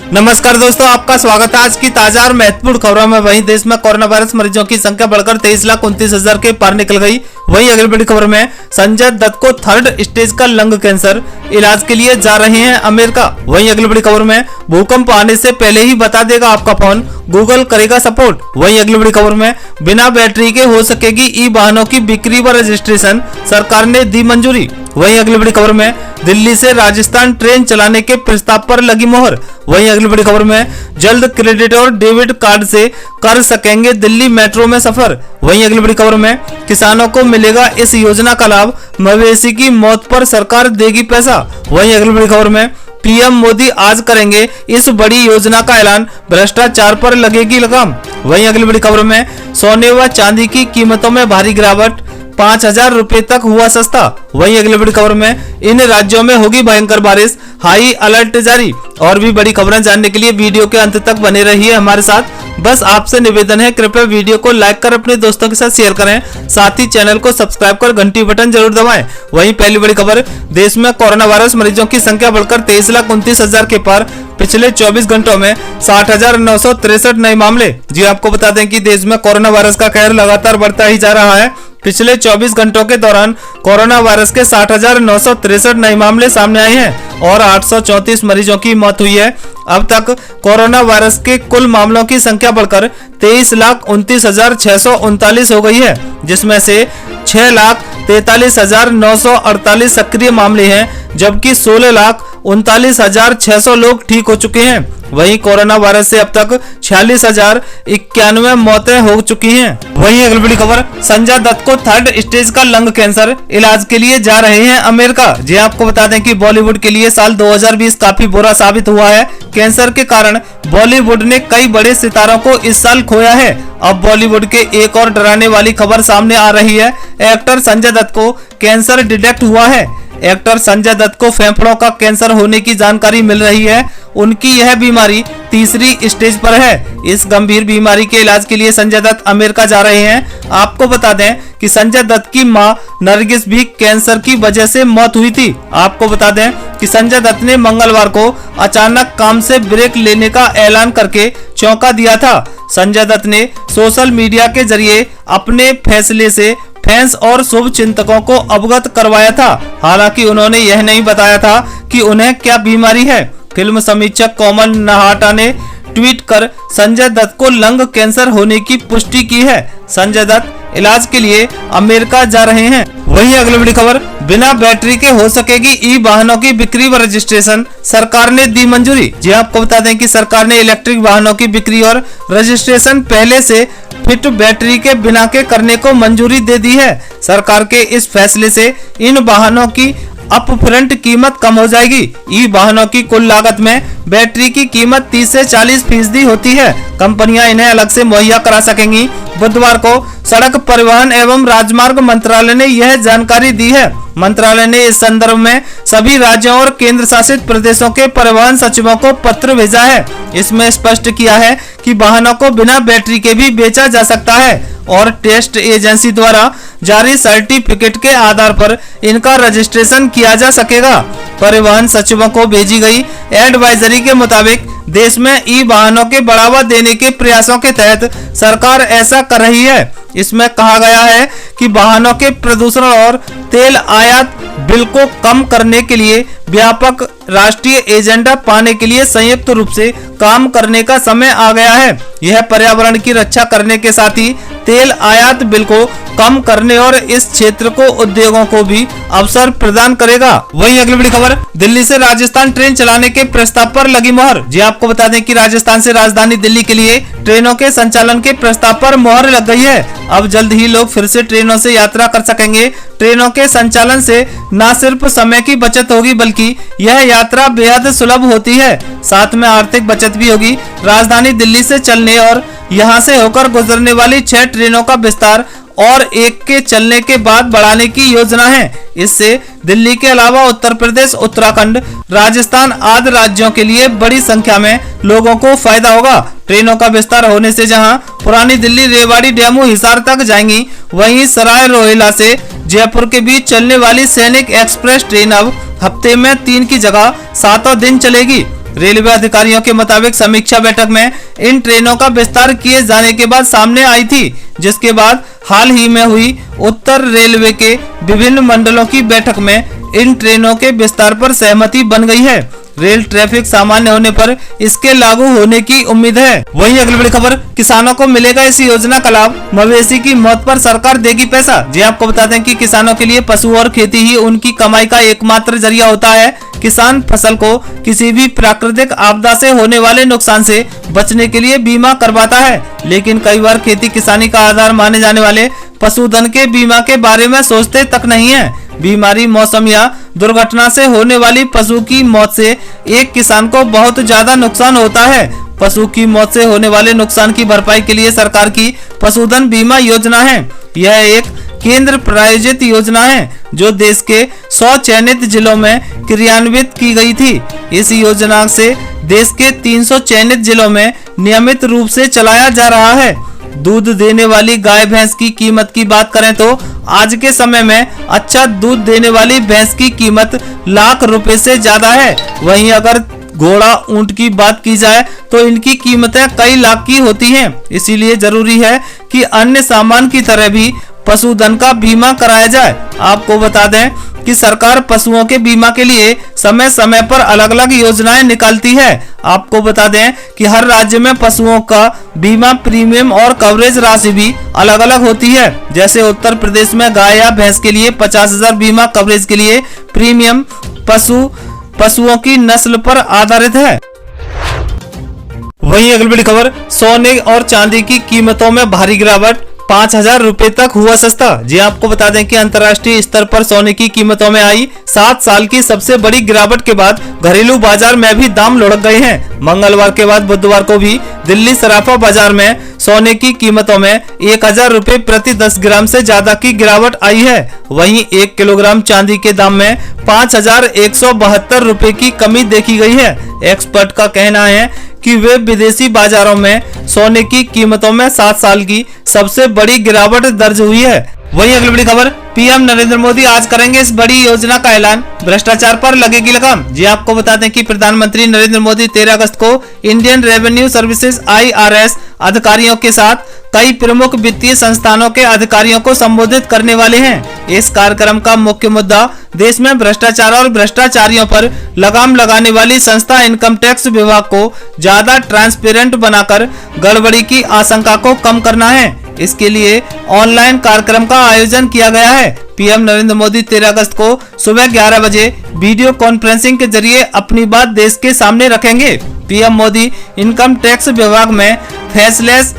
नमस्कार दोस्तों, आपका स्वागत है आज की ताजा और महत्वपूर्ण खबरों में। वहीं देश में कोरोना वायरस मरीजों की संख्या बढ़कर 23,29,000 के पार निकल गई। वहीं अगली बड़ी खबर में संजय दत्त को 3rd स्टेज का लंग कैंसर, इलाज के लिए जा रहे हैं अमेरिका। वहीं अगली बड़ी खबर में भूकंप आने से पहले ही बता देगा आपका फोन, गूगल करेगा सपोर्ट। वहीं अगली बड़ी खबर में बिना बैटरी के हो सकेगी ई वाहनों की बिक्री व रजिस्ट्रेशन, सरकार ने दी मंजूरी। वहीं अगली बड़ी खबर में दिल्ली से राजस्थान ट्रेन चलाने के प्रस्ताव पर लगी मोहर। वहीं अगली बड़ी खबर में जल्द क्रेडिट और डेबिट कार्ड से कर सकेंगे दिल्ली मेट्रो में सफर। वहीं अगली बड़ी खबर में किसानों को मिलेगा इस योजना का लाभ, मवेशी की मौत पर सरकार देगी पैसा। वहीं अगली बड़ी खबर में पीएम मोदी आज करेंगे इस बड़ी योजना का ऐलान, भ्रष्टाचार पर लगेगी लगाम। वहीं अगली बड़ी खबर में सोने व चांदी की कीमतों में भारी गिरावट, 5,000 रुपए तक हुआ सस्ता। वहीं अगली बड़ी खबर में इन राज्यों में होगी भयंकर बारिश, हाई अलर्ट जारी। और भी बड़ी खबरें जानने के लिए वीडियो के अंत तक बने रहिए हमारे साथ। बस आपसे निवेदन है, कृपया वीडियो को लाइक कर अपने दोस्तों के साथ शेयर करें, साथ ही चैनल को सब्सक्राइब कर घंटी बटन जरूर दबाएं। वहीं पहली बड़ी खबर, देश में कोरोना वायरस मरीजों की संख्या बढ़कर 23,29,000 के पार। पिछले 24 घंटों में 60,963 नए मामले। जी आपको बता दें कि देश में कोरोना वायरस का कहर लगातार बढ़ता ही जा रहा है। पिछले 24 घंटों के दौरान कोरोना वायरस के 60,963 नए मामले सामने आए हैं और 834 मरीजों की मौत हुई है। अब तक कोरोना वायरस के कुल मामलों की संख्या बढ़कर 23,29,639 हो गई है, जिसमें से 6,43,948 सक्रिय मामले हैं, जबकि 16,39,600 लोग ठीक हो चुके हैं। वहीं कोरोना वायरस से अब तक 46,091 मौतें हो चुकी हैं। वहीं अगली बड़ी खबर, संजय दत्त को 3rd स्टेज का लंग कैंसर, इलाज के लिए जा रहे हैं अमेरिका। जी आपको बता दें कि बॉलीवुड के लिए साल 2020 काफी बुरा साबित हुआ है। कैंसर के कारण बॉलीवुड ने कई बड़े सितारों को इस साल खोया है। अब बॉलीवुड के एक और डराने वाली खबर सामने आ रही है। एक्टर संजय दत्त को कैंसर डिटेक्ट हुआ है। एक्टर संजय दत्त को फेफड़ों का कैंसर होने की जानकारी मिल रही है। उनकी यह बीमारी 3री स्टेज पर है। इस गंभीर बीमारी के इलाज के लिए संजय दत्त अमेरिका जा रहे हैं। आपको बता दें कि संजय दत्त की मां नरगिस भी कैंसर की वजह से मौत हुई थी। आपको बता दें कि संजय दत्त ने मंगलवार को अचानक काम से ब्रेक लेने का ऐलान करके चौंका दिया था। संजय दत्त ने सोशल मीडिया के जरिए अपने फैसले से फैंस और शुभ चिंतकों को अवगत करवाया था। हालांकि उन्होंने यह नहीं बताया था कि उन्हें क्या बीमारी है। फिल्म समीक्षक कोमल नहाटा ने ट्वीट कर संजय दत्त को लंग कैंसर होने की पुष्टि की है। संजय दत्त इलाज के लिए अमेरिका जा रहे हैं। वहीं अगली बड़ी खबर, बिना बैटरी के हो सकेगी ई वाहनों की बिक्री व रजिस्ट्रेशन, सरकार ने दी मंजूरी। जी आपको बता दें कि सरकार ने इलेक्ट्रिक वाहनों की बिक्री और रजिस्ट्रेशन पहले से फिट बैटरी के बिना के करने को मंजूरी दे दी है। सरकार के इस फैसले से इन वाहनों की अपफ्रंट कीमत कम हो जाएगी। ई वाहनों की कुल लागत में बैटरी की कीमत 30 से 40% होती है। कंपनियां इन्हें अलग से मुहैया करा सकेंगी। बुधवार को सड़क परिवहन एवं राजमार्ग मंत्रालय ने यह जानकारी दी है। मंत्रालय ने इस संदर्भ में सभी राज्यों और केंद्र शासित प्रदेशों के परिवहन सचिवों को पत्र भेजा है। इसमें स्पष्ट किया है कि वाहनों को बिना बैटरी के भी बेचा जा सकता है और टेस्ट एजेंसी द्वारा जारी सर्टिफिकेट के आधार पर इनका रजिस्ट्रेशन किया जा सकेगा। परिवहन सचिवों को भेजी गई एडवाइजरी के मुताबिक देश में ई वाहनों के बढ़ावा देने के प्रयासों के तहत सरकार ऐसा कर रही है। इसमें कहा गया है कि वाहनों के प्रदूषण और तेल आयात बिल को कम करने के लिए व्यापक राष्ट्रीय एजेंडा पाने के लिए संयुक्त रूप से काम करने का समय आ गया है। यह पर्यावरण की रक्षा करने के साथ ही तेल आयात बिल को कम करने और इस क्षेत्र को उद्योगों को भी अवसर प्रदान करेगा। वहीं अगली बड़ी खबर, दिल्ली से राजस्थान ट्रेन चलाने के प्रस्ताव पर लगी मोहर। जी आपको बता दें कि राजस्थान से राजधानी दिल्ली के लिए ट्रेनों के संचालन के प्रस्ताव पर मोहर लग गई है। अब जल्द ही लोग फिर से ट्रेनों से यात्रा कर सकेंगे। ट्रेनों के संचालन से न सिर्फ समय की बचत होगी, बल्कि यह यात्रा बेहद सुलभ होती है। साथ में आर्थिक बचत भी होगी। राजधानी दिल्ली से चलने और यहां से होकर गुजरने वाली 6 ट्रेनों का विस्तार और एक के चलने के बाद बढ़ाने की योजना है। इससे दिल्ली के अलावा उत्तर प्रदेश, उत्तराखंड, राजस्थान आदि राज्यों के लिए बड़ी संख्या में लोगों को फायदा होगा। ट्रेनों का विस्तार होने से जहां पुरानी दिल्ली, रेवाड़ी, डेमू, हिसार तक जाएंगी, वहीं सराय रोहिला से जयपुर के बीच चलने वाली सैनिक एक्सप्रेस ट्रेन अब हफ्ते में 3 की जगह 7 दिन चलेगी। रेलवे अधिकारियों के मुताबिक समीक्षा बैठक में इन ट्रेनों का विस्तार किए जाने के बाद सामने आई थी, जिसके बाद हाल ही में हुई उत्तर रेलवे के विभिन्न मंडलों की बैठक में इन ट्रेनों के विस्तार पर सहमति बन गई है। रेल ट्रैफिक सामान्य होने पर इसके लागू होने की उम्मीद है। वहीं अगली बड़ी खबर, किसानों को मिलेगा इस योजना का लाभ, मवेशी की मौत पर सरकार देगी पैसा। जी आपको बता दें कि किसानों के लिए पशु और खेती ही उनकी कमाई का एकमात्र जरिया होता है। किसान फसल को किसी भी प्राकृतिक आपदा से होने वाले नुकसान से बचने के लिए बीमा करवाता है, लेकिन कई बार खेती किसानी का आधार माने जाने वाले पशुधन के बीमा के बारे में सोचते तक नहीं है। बीमारी, मौसम या दुर्घटना से होने वाली पशु की मौत से एक किसान को बहुत ज्यादा नुकसान होता है। पशु की मौत से होने वाले नुकसान की भरपाई के लिए सरकार की पशुधन बीमा योजना है। यह एक केंद्र प्रायोजित योजना है जो देश के 100 चयनित जिलों में क्रियान्वित की गई थी। इस योजना से देश के 300 चयनित जिलों में नियमित रूप से चलाया जा रहा है। दूध देने वाली गाय भैंस की कीमत की बात करें तो आज के समय में अच्छा दूध देने वाली भैंस की कीमत लाख रुपए से ज्यादा है। वहीं अगर घोड़ा, ऊंट की बात की जाए तो इनकी कीमतें कई लाख की होती हैं। इसीलिए जरूरी है कि अन्य सामान की तरह भी पशुधन का बीमा कराया जाए। आपको बता दें कि सरकार पशुओं के बीमा के लिए समय समय पर अलग अलग योजनाएं निकालती है। आपको बता दें कि हर राज्य में पशुओं का बीमा प्रीमियम और कवरेज राशि भी अलग अलग होती है। जैसे उत्तर प्रदेश में गाय या भैंस के लिए 50,000 बीमा कवरेज के लिए प्रीमियम पशुओं की नस्ल पर आधारित है। वहीं अगली बड़ी खबर, सोने और चांदी की कीमतों में भारी गिरावट, 5,000 रुपए तक हुआ सस्ता। जी आपको बता दें कि अंतर्राष्ट्रीय स्तर पर सोने की कीमतों में आई 7 साल की सबसे बड़ी गिरावट के बाद घरेलू बाजार में भी दाम लुढ़क गए हैं। मंगलवार के बाद बुधवार को भी दिल्ली सराफा बाजार में सोने की कीमतों में 1,000 रुपए प्रति 10 ग्राम से ज्यादा की गिरावट आई है। वहीं 1 किलोग्राम चांदी के दाम में 5,172 रुपए की कमी देखी गई है। एक्सपर्ट का कहना है कि वे विदेशी बाजारों में सोने की कीमतों में 7 साल की सबसे बड़ी गिरावट दर्ज हुई है। वहीं अगली बड़ी खबर, पीएम नरेंद्र मोदी आज करेंगे इस बड़ी योजना का ऐलान, भ्रष्टाचार पर लगेगी लगाम। जी आपको बता दें कि प्रधानमंत्री नरेंद्र मोदी 13 अगस्त को इंडियन रेवेन्यू सर्विसेज IRS अधिकारियों के साथ कई प्रमुख वित्तीय संस्थानों के अधिकारियों को संबोधित करने वाले हैं। इस कार्यक्रम का मुख्य मुद्दा देश में भ्रष्टाचार और भ्रष्टाचारियों पर लगाम लगाने वाली संस्था इनकम टैक्स विभाग को ज्यादा ट्रांसपेरेंट बनाकर गड़बड़ी की आशंका को कम करना है। इसके लिए ऑनलाइन कार्यक्रम का आयोजन किया गया है। पीएम नरेंद्र मोदी 13 अगस्त को सुबह 11 बजे वीडियो कॉन्फ्रेंसिंग के जरिए अपनी बात देश के सामने रखेंगे। पीएम मोदी इनकम टैक्स विभाग में फेसलेस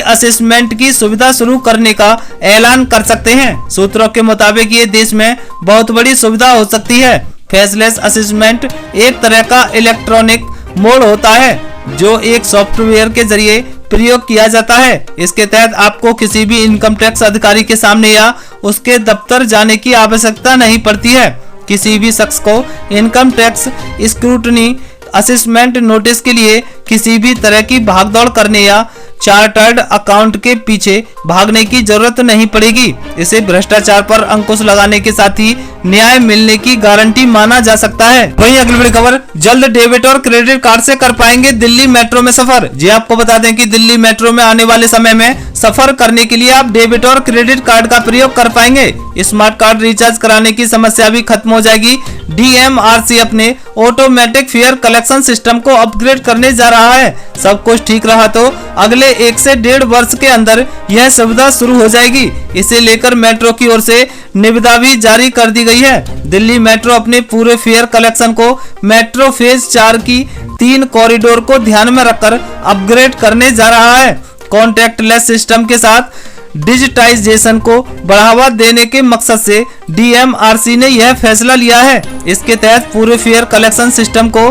असेसमेंट की सुविधा शुरू करने का ऐलान कर सकते हैं। सूत्रों के मुताबिक ये देश में बहुत बड़ी सुविधा हो सकती है। फेसलेस असेसमेंट एक तरह का इलेक्ट्रॉनिक मोड होता है जो एक सॉफ्टवेयर के जरिए प्रयोग किया जाता है। इसके तहत आपको किसी भी इनकम टैक्स अधिकारी के सामने या उसके दफ्तर जाने की आवश्यकता नहीं पड़ती है। किसी भी शख्स को income tax scrutiny assessment notice के लिए किसी भी तरह की भागदौड़ करने या चार्टर्ड अकाउंट के पीछे भागने की जरूरत नहीं पड़ेगी। इसे भ्रष्टाचार पर अंकुश लगाने के साथ ही न्याय मिलने की गारंटी माना जा सकता है। वहीं अगली बड़ी खबर, जल्द डेबिट और क्रेडिट कार्ड से कर पाएंगे दिल्ली मेट्रो में सफर। जी आपको बता दें कि दिल्ली मेट्रो में आने वाले समय में सफर करने के लिए आप डेबिट और क्रेडिट कार्ड का प्रयोग कर पाएंगे। स्मार्ट कार्ड रिचार्ज कराने की समस्या भी खत्म हो जाएगी। DMRC अपने ऑटोमेटिक फेयर कलेक्शन सिस्टम को अपग्रेड करने जा रहा है। सब कुछ ठीक रहा तो अगले 1 से 1.5 वर्ष के अंदर यह सुविधा शुरू हो जाएगी। इसे लेकर मेट्रो की ओर से निविदा भी जारी कर दी गई है। दिल्ली मेट्रो अपने पूरे फेयर कलेक्शन को मेट्रो फेज 4 की 3 कॉरिडोर को ध्यान में रखकर अपग्रेड करने जा रहा है। कॉन्टैक्टलेस सिस्टम के साथ डिजिटाइजेशन को बढ़ावा देने के मकसद से DMRC ने यह फैसला लिया है। इसके तहत पूरे फेयर कलेक्शन सिस्टम को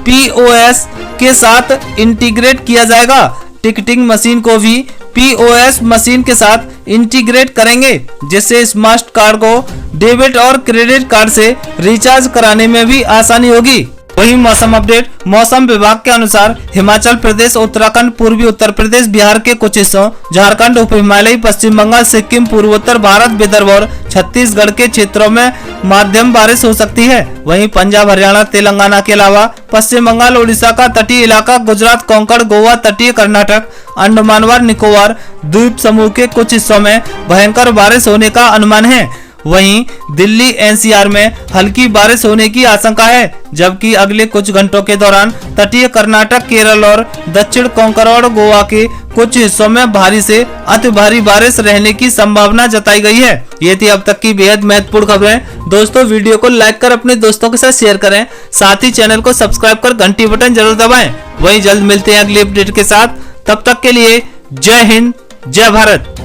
POS के साथ इंटीग्रेट किया जाएगा। टिकटिंग मशीन को भी POS मशीन के साथ इंटीग्रेट करेंगे, जिससे स्मार्ट कार्ड को डेबिट और क्रेडिट कार्ड से रिचार्ज कराने में भी आसानी होगी। वही मौसम अपडेट। मौसम विभाग के अनुसार हिमाचल प्रदेश, उत्तराखंड, पूर्वी उत्तर प्रदेश, बिहार के कुछ हिस्सों, झारखंड, उप हिमालयी, पश्चिम बंगाल, सिक्किम, पूर्वोत्तर भारत, विदर्भ और छत्तीसगढ़ के क्षेत्रों में माध्यम बारिश हो सकती है। वहीं पंजाब, हरियाणा, तेलंगाना के अलावा पश्चिम बंगाल, उड़ीसा का तटीय इलाका, गुजरात, कोंकण, गोवा, तटीय कर्नाटक, अंडमान व निकोबार द्वीप समूह के कुछ हिस्सों में भयंकर बारिश होने का अनुमान है। वहीं दिल्ली एनसीआर में हल्की बारिश होने की आशंका है, जबकि अगले कुछ घंटों के दौरान तटीय कर्नाटक, केरल और दक्षिण कोंकण और गोवा के कुछ हिस्सों में भारी से अति भारी बारिश रहने की संभावना जताई गई है। ये थी अब तक की बेहद महत्वपूर्ण खबरें। दोस्तों, वीडियो को लाइक कर अपने दोस्तों के साथ शेयर करें, साथ ही चैनल को सब्सक्राइब कर घंटी बटन जरूर दबाएं। वहीं जल्द मिलते हैं अगली अपडेट के साथ, तब तक के लिए जय हिंद, जय भारत।